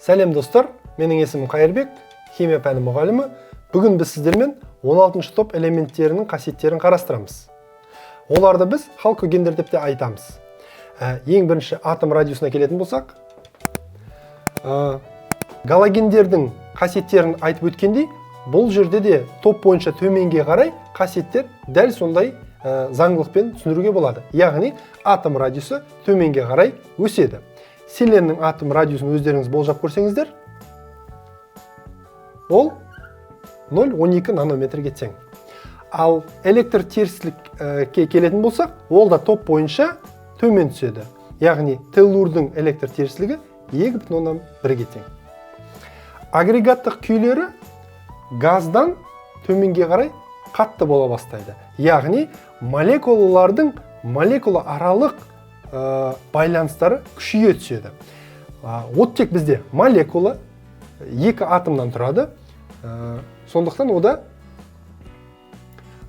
Сәлем достар, менің есімім Қайырбек, химия пәні мұғалімі. Бүгін біз сіздермен 16 топ элементтерінің қасиеттерін қарастырамыз. Оларды біз халкогендер деп те айтамыз. Ең бірінші атом радиусына келетін болсақ, галогендердің қасиеттерін айтып өткендей, бұл жерде де топ бойынша төменге қарай қасиеттер дәл сондай заңдылықпен түсіндіруге болады. Яғни атом радиусы төменге қарай өседі. Селеннің атом радиусын өздеріңіз болжап көрсеңіздер, ол 0,12 нанометрге тең. Ал электр терістілікке келетін болсақ, ол да топ бойынша төмен түседі. Яғни теллурдың электр терістілігі 2,1-ге тең. Агрегаттық күйлері газдан төменге қарай қатты бола бастайды. Яғни молекулалардың молекула аралық байланыстары күшейе түседі. Оттек бізде молекула екі атомнан тұрады. Сондықтан ода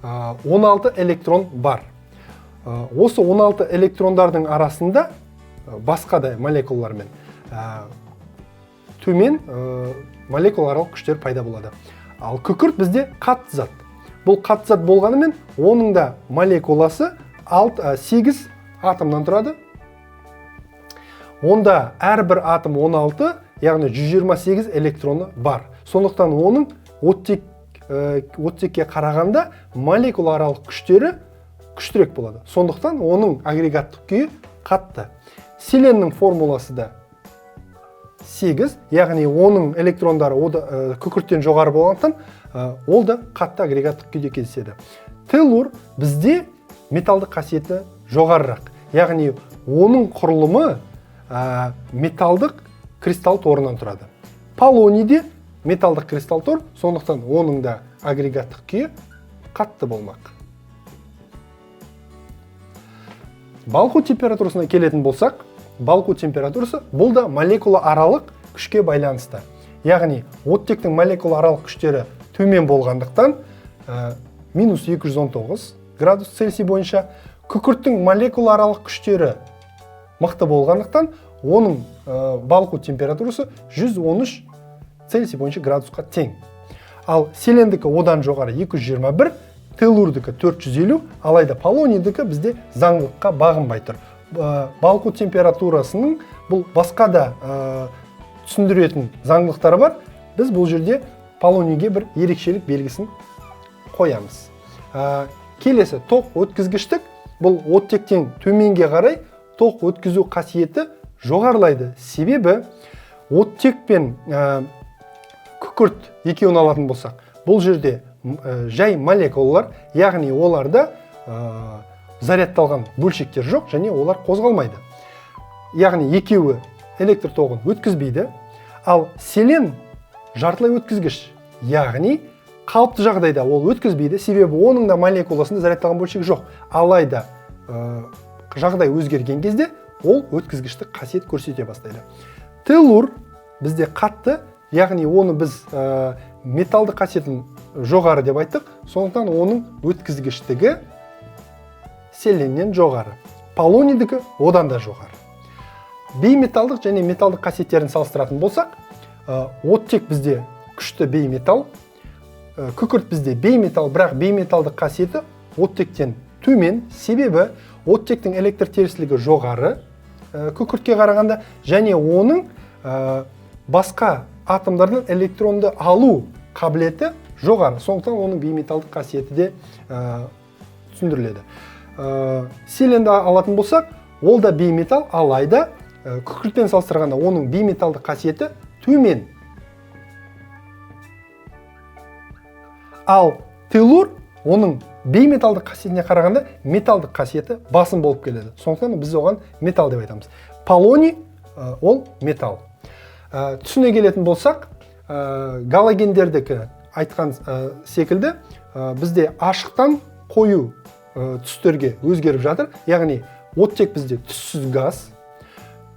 16 электрон бар. Осы 16 электрондардың арасында басқа да молекулалармен төмен молекулааралық күштер пайда болады. Ал күкірт бізде қатты зат. Бұл қатты зат болғанымен, оның да молекуласы 8 атомнан тұрады. Онда әрбір атом 16, яғни 128 электроны бар. Сондықтан оның оттекке қарағанда молекулааралық күштері күштірек болады. Сондықтан оның агрегаттық күйі қатты. Селеннің формуласы да 8, яғни оның электрондары күкірттен жоғары болғандықтан, ол да қатты агрегаттық күйде кездеседі. Теллур бізде металдық қасиеті жоғарырақ. Яғни оның құрылымы металдық кристалл торынан тұрады. Полонийде металдық кристалл тор, сондықтан оның да агрегаттық күйі қатты болмақ. Балқу температурасына келетін болсақ, балқу температурасы бұл да молекула аралық күшке байланысты. Яғни оттектің молекула аралық күштері төмен болғандықтан минус 219 градус Цельсий бойынша, күкірттің молекула аралық күштері мықты болғандықтан, оның балқу температурасы 113 Цельсий бойынша градусқа тең. Ал селендікі одан жоғары 221, теллурдікі 450, алайда полонийдікі бізде заңдылыққа бағынбай тұр. Балқу температурасының бұл басқа да түсіндіретін заңдылықтары бар. Біз бұл жерде полонийге бір ерекшелік белгісін қоямыз. Келесі тоқ өткізгіштік. Бұл оттектен төменге қарай тоқ өткізу қасиеті жоғарылайды. Себебі оттек пен күкірт екеуін алатын болсақ, бұл жерде жай молекулалар, яғни оларда зарядталған бөлшектер жоқ, және олар қозғалмайды. Яғни екеуі электр тоғын өткізбейді. Ал селен жартылай өткізгіш, яғни қалыпты жағдайда ол өткізбейді, себебі оның да молекуласында зарядталған бөлшек жоқ. Алайда жағдай өзгерген кезде ол өткізгіштік қасиет көрсете бастайды. Теллур бізде қатты, яғни оны біз металдық қасиетін жоғары деп айттық, сондықтан оның өткізгіштігі селеннен жоғары. Полонийдікі одан да жоғары. Бейметалдық және металдық қасиеттерін салыстыратын болсақ, оттек бізде күшті бейметалл, күкірт бізде бейметалл, бірақ бейметалдық қасиеті оттектен төмен, себебі оттектің электр терістілігі жоғары күкіртке қарағанда, және оның басқа атомдардан электронды алу қабілеті жоғары. Сондықтан оның бейметалдық қасиеті де түсіндіріледі. Селенді алатын болсақ, ол да бейметалл, алайда күкіртпен салыстырғанда оның бейметалдық қасиеті төмен. Ал теллур оның бейметалдық қасиетіне қарағанда металдық қасиеті басым болып келеді. Сондықтан біз оған металл деп айтамыз. Полоний ол металл. Түсіне келетін болсақ, галогендердікі айтқан секілді бізде ашықтан қою түстерге өзгеріп жатыр. Яғни оттек бізде түссіз газ,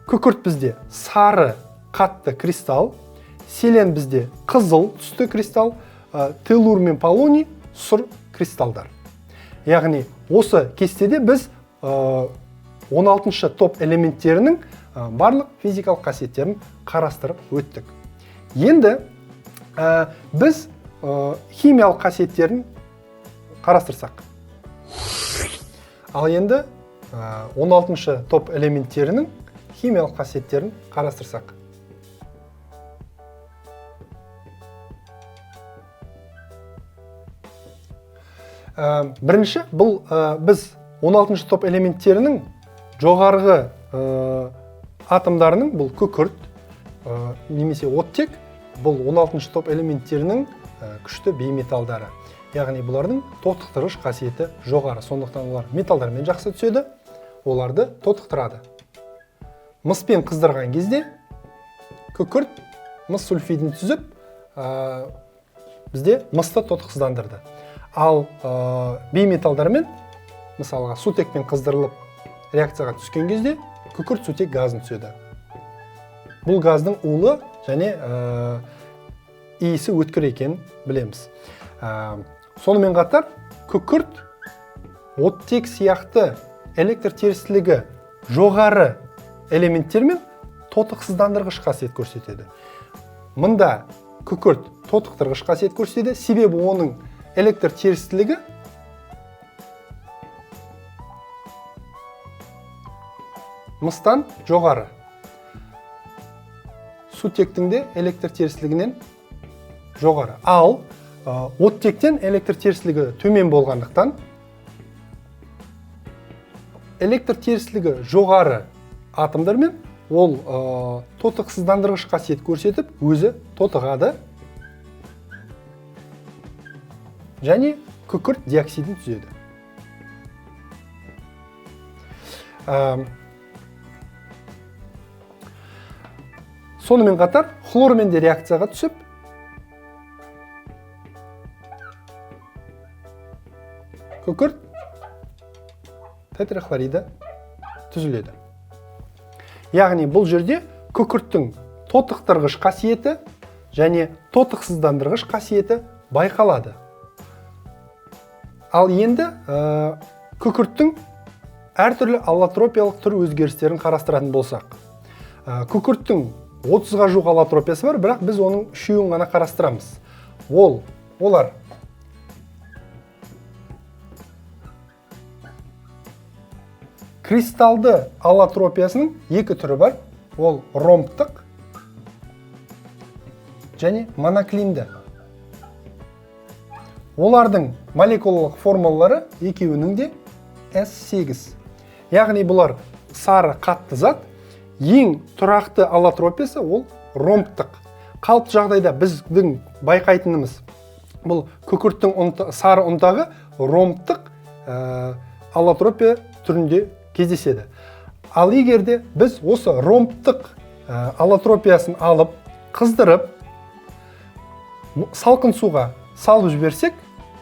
күкірт бізде сары қатты кристалл, селен бізде қызыл түсті кристалл, теллур мен полоний сұр кристалдар. Яғни осы кестеде біз 16 топ элементтерінің барлық физикалық қасиеттерін қарастырып өттік. Енді біз химиялық қасиеттерін қарастырсақ. Ал енді 16-шы топ элементтерінің химиялық қасиеттерін қарастырсақ. Бірінші, бұл біз 16-шы топ элементтерінің жоғарғы атомдарының, бұл күкірт немесе оттек, бұл 16-шы топ элементтерінің күшті бейметалдары. Яғни бұлардың тотықтырғыш қасиеті жоғары. Сондықтан олар металдармен жақсы түседі, оларды тотықтырады. Мыспен қыздырған кезде күкірт мыс сульфидін түзіп, бізде мысты тотықсыздандырды. Ал бейметалдармен, мысалға сутекпен қыздырылып реакцияға түскен кезде күкірт сутек газын түседі. Бұл газдың улы және иісі өткір екенін білеміз. Сонымен қатар күкірт оттек сияқты электр терістілігі жоғары элементтермен тотықсыздандырғыш қасиет көрсетеді. Мұнда күкірт тотықтырғыш қасиет көрсетеді, себебі оның электр терістілігі мыстан жоғары. Сутектің де электр терістілігінен жоғары. Ал оттектен электр терістілігі төмен болғандықтан электр терістілігі жоғары атомдармен ол тотықсыздандырғыш қасиет көрсетіп, өзі тотығады және күкірт диоксидін түзеді. Сонымен қатар хлормен де реакцияға түсіп, күкірт тетрахлориді түзіледі. Яғни бұл жерде күкірттің тотықтырғыш қасиеті және тотықсыздандырғыш қасиеті байқалады. Ал енді күкірттің әртүрлі аллотропиялық түр өзгерістерін қарастыратын болсақ. Күкірттің 30-ға жуық аллотропиясы бар, бірақ біз оның 3-ін ғана қарастырамыз. Олар кристалды аллотропиясының 2 түрі бар. Ол ромбтық және моноклинді. Олардың молекулалық формулалары екеуінің де S8. Яғни бұлар сары қатты зат, ең тұрақты аллотропиясы ол ромбтық. Қалыпты жағдайда біздің байқайтынымыз бұл күкірттің сары ұнтағы ромбтық аллотропия түрінде кездеседі. Ал егерде біз осы ромбтық аллотропиясын алып, қыздырып, салқын суға салып жіберсек,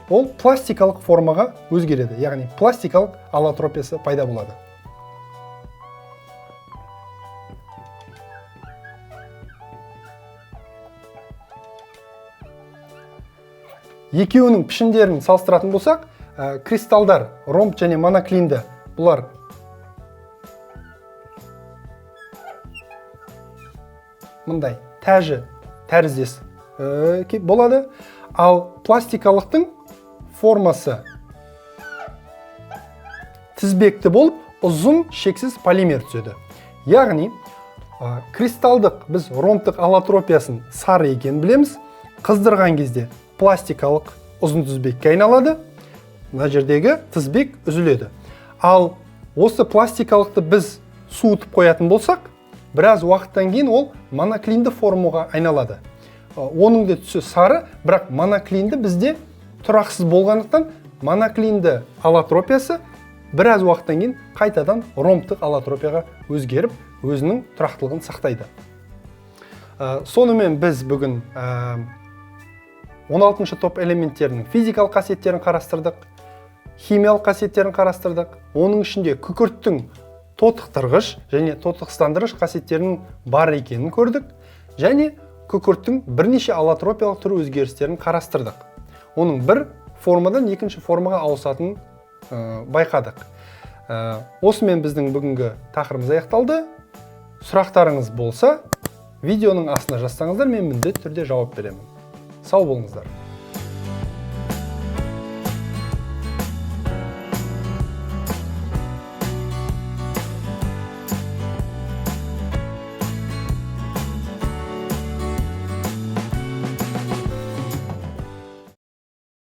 ол пластикалық формаға өзгереді. Яғни пластикалық аллотропиясы пайда болады. Екеуінің пішіндерін салыстыратын болсақ, кристалдар, ромб және моноклинді, бұлар мындай тәріздес болады. Ал пластикалықтың формасы тізбекті болып, ұзын шексіз полимер түседі. Яғни, кристалдық біз ромбтық аллотропиясын сары екенін білеміз. Қыздырған кезде пластикалық ұзын тізбекке айналады. Мына жердегі тізбек үзіледі. Ал осы пластикалықты біз суытып қоятын болсақ, біраз уақыттан кейін ол моноклинді формаға айналады. Оның де түсі сары, бірақ моноклинді бізде тұрақсыз болғандықтан моноклинді аллотропиясы біраз уақыттан кейін қайтадан ромбтық аллотропияға өзгеріп, өзінің тұрақтылығын сақтайды. Сонымен біз бүгін 16-шы топ элементтерінің физикалық қасиеттерін қарастырдық, химиялық қасиеттерін қарастырдық. Оның ішінде күкірттің тотықтырғыш және тотықсыздандырғыш қасиеттерінің бар екенін көрдік, және күкірттің бірнеше аллотропиялық түр өзгерістерін қарастырдық. Оның бір формадан екінші формаға ауысатынын байқадық. Осымен біздің бүгінгі тақырыбымыз аяқталды. сұрақтарыңыз болса, видеоның астына жазсаңыздар, мен міндетті түрде жауап беремін. Сау болыңыздар.